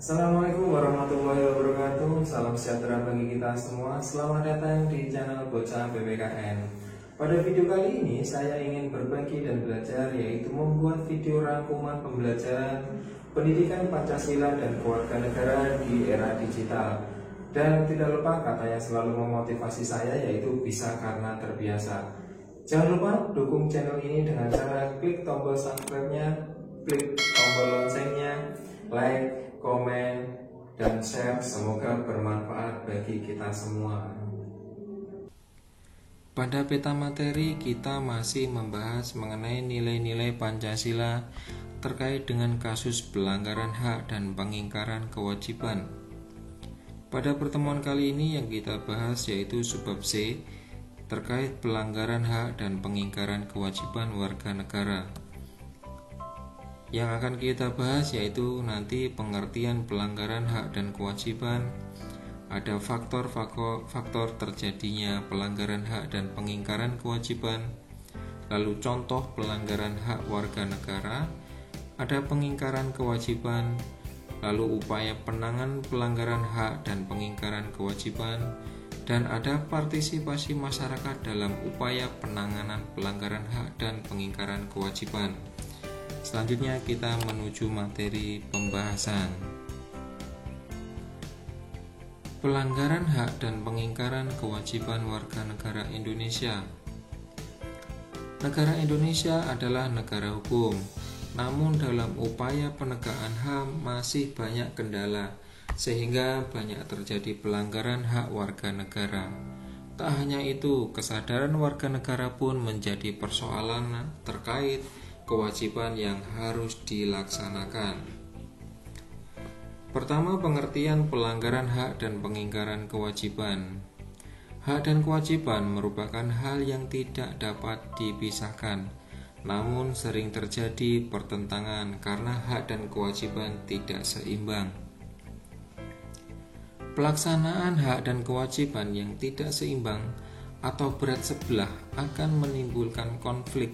Assalamualaikum warahmatullahi wabarakatuh. Salam sejahtera bagi kita semua. Selamat datang di channel Bocah BPKN. Pada video kali ini saya ingin berbagi dan belajar, yaitu membuat video rangkuman pembelajaran pendidikan Pancasila dan Kewarganegaraan di era digital. Dan tidak lupa kata yang selalu memotivasi saya, yaitu bisa karena terbiasa. Jangan lupa dukung channel ini dengan cara klik tombol subscribe-nya, klik tombol loncengnya, like, komen, dan share. Semoga bermanfaat bagi kita semua. Pada peta materi kita masih membahas mengenai nilai-nilai Pancasila terkait dengan kasus pelanggaran hak dan pengingkaran kewajiban. Pada pertemuan kali ini yang kita bahas yaitu subbab C terkait pelanggaran hak dan pengingkaran kewajiban warga negara. Yang akan kita bahas yaitu nanti pengertian pelanggaran hak dan kewajiban, ada faktor-faktor terjadinya pelanggaran hak dan pengingkaran kewajiban, lalu contoh pelanggaran hak warga negara, ada pengingkaran kewajiban, lalu upaya penanganan pelanggaran hak dan pengingkaran kewajiban, dan ada partisipasi masyarakat dalam upaya penanganan pelanggaran hak dan pengingkaran kewajiban. Selanjutnya kita menuju materi pembahasan. Pelanggaran hak dan pengingkaran kewajiban warga negara Indonesia. Negara Indonesia adalah negara hukum, namun dalam upaya penegakan HAM masih banyak kendala, sehingga banyak terjadi pelanggaran hak warga negara. Tak hanya itu, kesadaran warga negara pun menjadi persoalan terkait kewajiban yang harus dilaksanakan. Pertama, pengertian pelanggaran hak dan pengingkaran kewajiban. Hak dan kewajiban merupakan hal yang tidak dapat dipisahkan, namun sering terjadi pertentangan karena hak dan kewajiban tidak seimbang. Pelaksanaan hak dan kewajiban yang tidak seimbang atau berat sebelah akan menimbulkan konflik,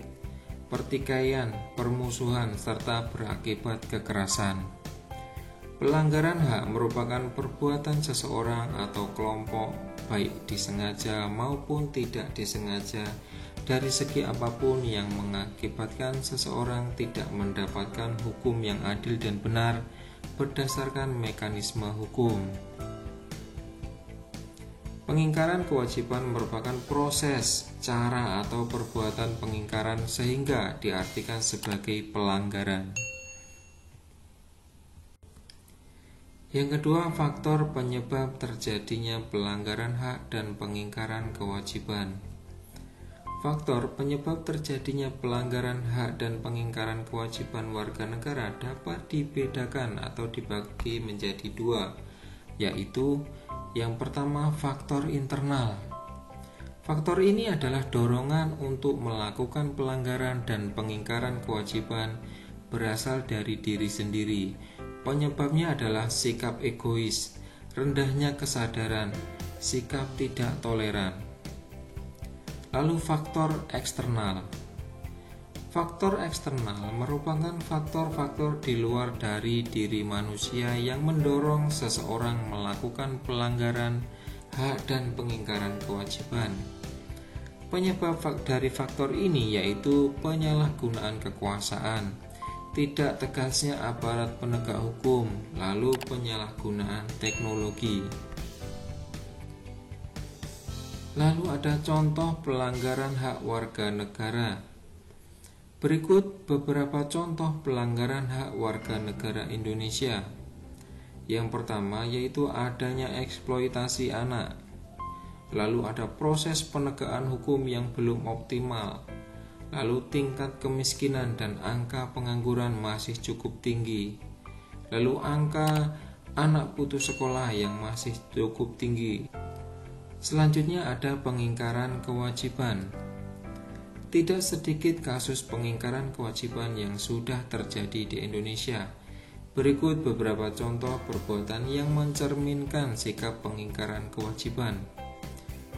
pertikaian, permusuhan, serta berakibat kekerasan. Pelanggaran hak merupakan perbuatan seseorang atau kelompok, baik disengaja maupun tidak disengaja, dari segi apapun yang mengakibatkan seseorang tidak mendapatkan hukum yang adil dan benar berdasarkan mekanisme hukum. Pengingkaran kewajiban merupakan proses, cara, atau perbuatan pengingkaran sehingga diartikan sebagai pelanggaran. Yang kedua, faktor penyebab terjadinya pelanggaran hak dan pengingkaran kewajiban. Faktor penyebab terjadinya pelanggaran hak dan pengingkaran kewajiban warga negara dapat dibedakan atau dibagi menjadi dua, yaitu yang pertama, faktor internal. Faktor ini adalah dorongan untuk melakukan pelanggaran dan pengingkaran kewajiban berasal dari diri sendiri. Penyebabnya adalah sikap egois, rendahnya kesadaran, sikap tidak toleran. Lalu faktor eksternal. Faktor eksternal merupakan faktor-faktor di luar dari diri manusia yang mendorong seseorang melakukan pelanggaran hak dan pengingkaran kewajiban. Penyebab dari faktor ini yaitu penyalahgunaan kekuasaan, tidak tegasnya aparat penegak hukum, lalu penyalahgunaan teknologi. Lalu ada contoh pelanggaran hak warga negara. Berikut beberapa contoh pelanggaran hak warga negara Indonesia. Yang pertama yaitu adanya eksploitasi anak. Lalu ada proses penegakan hukum yang belum optimal. Lalu tingkat kemiskinan dan angka pengangguran masih cukup tinggi. Lalu angka anak putus sekolah yang masih cukup tinggi. Selanjutnya ada pengingkaran kewajiban. Tidak sedikit kasus pengingkaran kewajiban yang sudah terjadi di Indonesia. Berikut beberapa contoh perbuatan yang mencerminkan sikap pengingkaran kewajiban.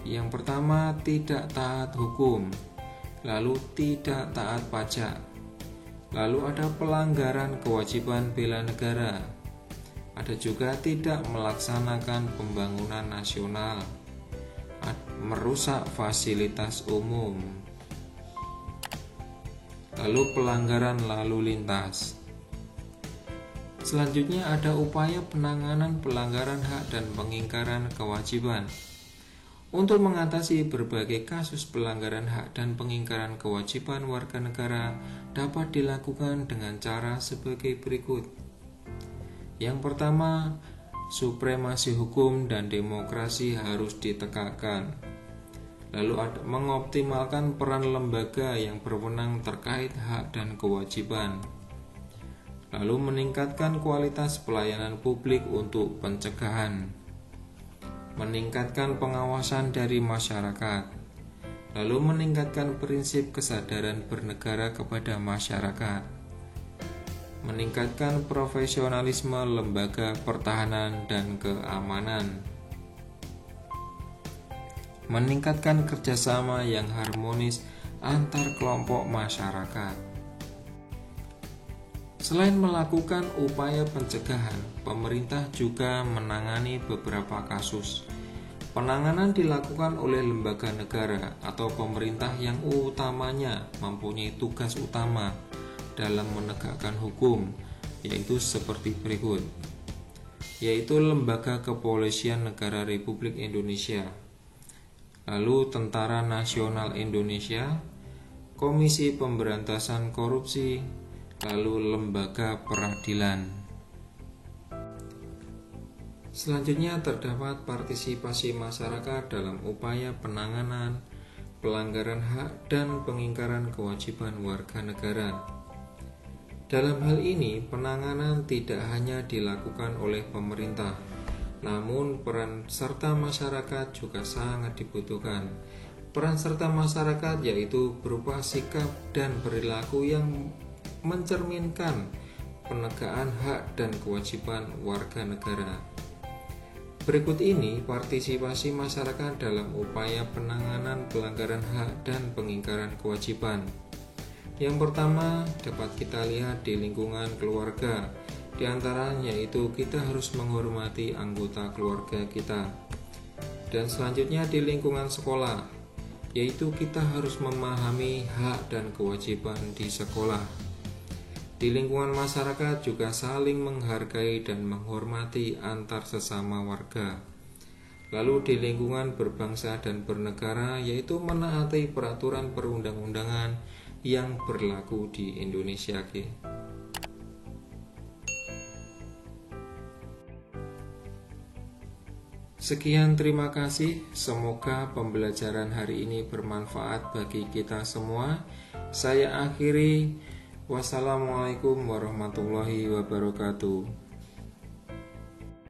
Yang pertama, tidak taat hukum. Lalu tidak taat pajak. Lalu ada pelanggaran kewajiban bela negara. Ada juga tidak melaksanakan pembangunan nasional, merusak fasilitas umum, lalu pelanggaran lalu lintas. Selanjutnya ada upaya penanganan pelanggaran hak dan pengingkaran kewajiban. Untuk mengatasi berbagai kasus pelanggaran hak dan pengingkaran kewajiban warga negara dapat dilakukan dengan cara sebagai berikut. Yang pertama, supremasi hukum dan demokrasi harus ditegakkan. Lalu mengoptimalkan peran lembaga yang berwenang terkait hak dan kewajiban. Lalu meningkatkan kualitas pelayanan publik untuk pencegahan. Meningkatkan pengawasan dari masyarakat. Lalu meningkatkan prinsip kesadaran bernegara kepada masyarakat. Meningkatkan profesionalisme lembaga pertahanan dan keamanan. Meningkatkan kerjasama yang harmonis antar kelompok masyarakat. Selain melakukan upaya pencegahan, pemerintah juga menangani beberapa kasus. Penanganan dilakukan oleh lembaga negara atau pemerintah yang utamanya mempunyai tugas utama dalam menegakkan hukum, yaitu seperti berikut, yaitu Lembaga Kepolisian Negara Republik Indonesia, lalu Tentara Nasional Indonesia, Komisi Pemberantasan Korupsi, lalu Lembaga Peradilan. Selanjutnya terdapat partisipasi masyarakat dalam upaya penanganan pelanggaran hak dan pengingkaran kewajiban warga negara. Dalam hal ini, penanganan tidak hanya dilakukan oleh pemerintah, namun peran serta masyarakat juga sangat dibutuhkan. Peran serta masyarakat yaitu berupa sikap dan perilaku yang mencerminkan penegakan hak dan kewajiban warga negara. Berikut ini partisipasi masyarakat dalam upaya penanganan pelanggaran hak dan pengingkaran kewajiban. Yang pertama dapat kita lihat di lingkungan keluarga. Di antaranya yaitu kita harus menghormati anggota keluarga kita. Dan selanjutnya di lingkungan sekolah, yaitu kita harus memahami hak dan kewajiban di sekolah. Di lingkungan masyarakat juga saling menghargai dan menghormati antar sesama warga. Lalu di lingkungan berbangsa dan bernegara, yaitu menaati peraturan perundang-undangan yang berlaku di Indonesia. Sekian, terima kasih. Semoga pembelajaran hari ini bermanfaat bagi kita semua. Saya akhiri. Wassalamualaikum warahmatullahi wabarakatuh.